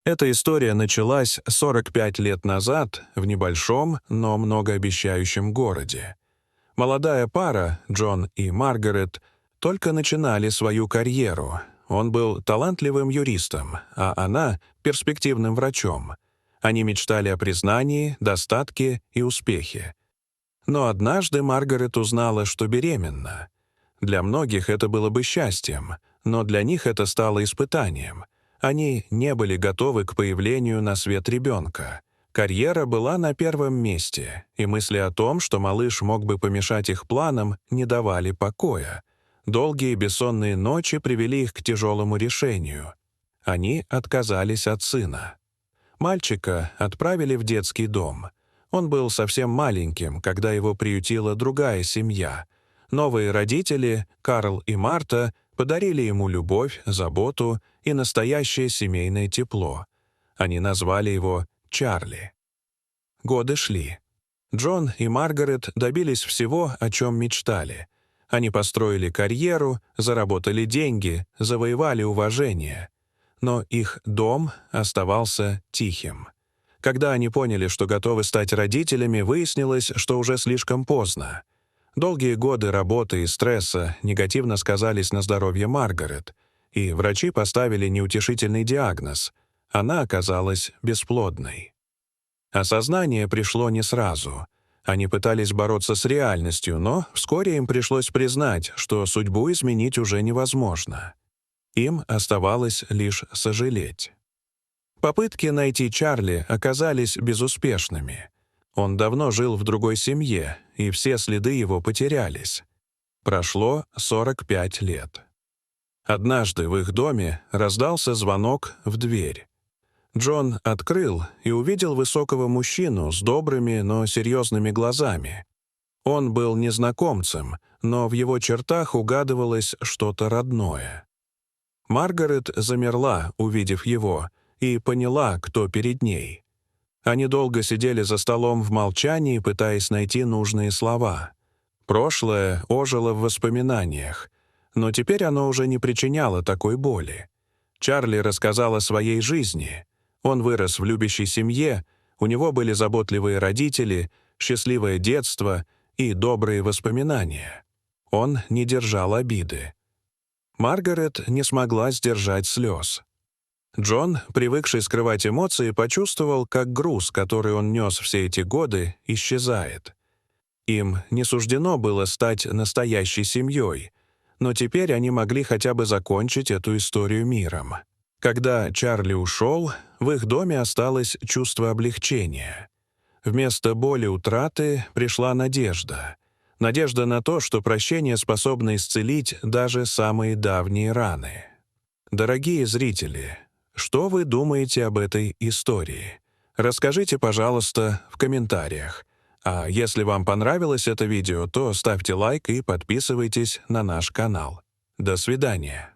Эта история началась 45 лет назад в небольшом, но многообещающем городе. Молодая пара, Джон и Маргарет, только начинали свою карьеру. Он был талантливым юристом, а она — перспективным врачом. Они мечтали о признании, достатке и успехе. Но однажды Маргарет узнала, что беременна. Для многих это было бы счастьем, но для них это стало испытанием. Они не были готовы к появлению на свет ребенка. Карьера была на первом месте, и мысли о том, что малыш мог бы помешать их планам, не давали покоя. Долгие бессонные ночи привели их к тяжелому решению. Они отказались от сына. Мальчика отправили в детский дом. Он был совсем маленьким, когда его приютила другая семья. Новые родители, Карл и Марта, подарили ему любовь, заботу и настоящее семейное тепло. Они назвали его Чарли. Годы шли. Джон и Маргарет добились всего, о чем мечтали. Они построили карьеру, заработали деньги, завоевали уважение. Но их дом оставался тихим. Когда они поняли, что готовы стать родителями, выяснилось, что уже слишком поздно. Долгие годы работы и стресса негативно сказались на здоровье Маргарет, и врачи поставили неутешительный диагноз. Она оказалась бесплодной. Осознание пришло не сразу. Они пытались бороться с реальностью, но вскоре им пришлось признать, что судьбу изменить уже невозможно. Им оставалось лишь сожалеть. Попытки найти Чарли оказались безуспешными. Он давно жил в другой семье, и все следы его потерялись. Прошло 45 лет. Однажды в их доме раздался звонок в дверь. Джон открыл и увидел высокого мужчину с добрыми, но серьезными глазами. Он был незнакомцем, но в его чертах угадывалось что-то родное. Маргарет замерла, увидев его, и поняла, кто перед ней. Они долго сидели за столом в молчании, пытаясь найти нужные слова. Прошлое ожило в воспоминаниях, но теперь оно уже не причиняло такой боли. Чарли рассказал о своей жизни. Он вырос в любящей семье, у него были заботливые родители, счастливое детство и добрые воспоминания. Он не держал обиды. Маргарет не смогла сдержать слез. Джон, привыкший скрывать эмоции, почувствовал, как груз, который он нес все эти годы, исчезает. Им не суждено было стать настоящей семьей, но теперь они могли хотя бы закончить эту историю миром. Когда Чарли ушел, в их доме осталось чувство облегчения. Вместо боли утраты пришла надежда. Надежда на то, что прощение способно исцелить даже самые давние раны. Дорогие зрители, что вы думаете об этой истории? Расскажите, пожалуйста, в комментариях. А если вам понравилось это видео, то ставьте лайк и подписывайтесь на наш канал. До свидания.